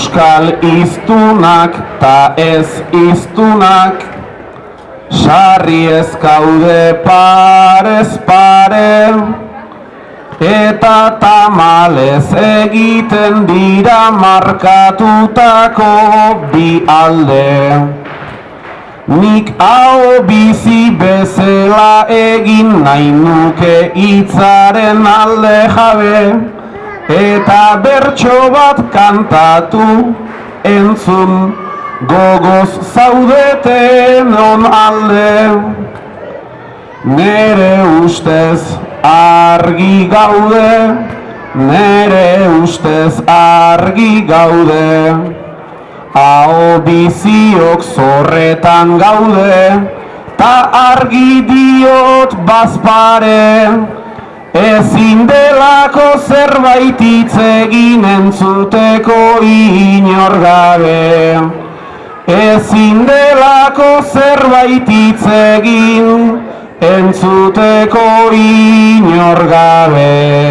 Euskal hiztunak ta ez hiztunak, sarri ez gaude parez pare, eta tamalez egiten dira markatutako bi alde. Nik hau bizi bezala egin nahi nuke hitzaren alde jabe, eta bertso bat kantatu entzun, gogoz zaudeten on alde. Nere ustez argi gaude, nere ustez argi gaude, hau biziok zorretan gaude, ta argi diot bazpare, ezin delako zerbait hitz egin entzuteko inor gabe. Ezin delako zerbait hitz egin entzuteko inor gabe.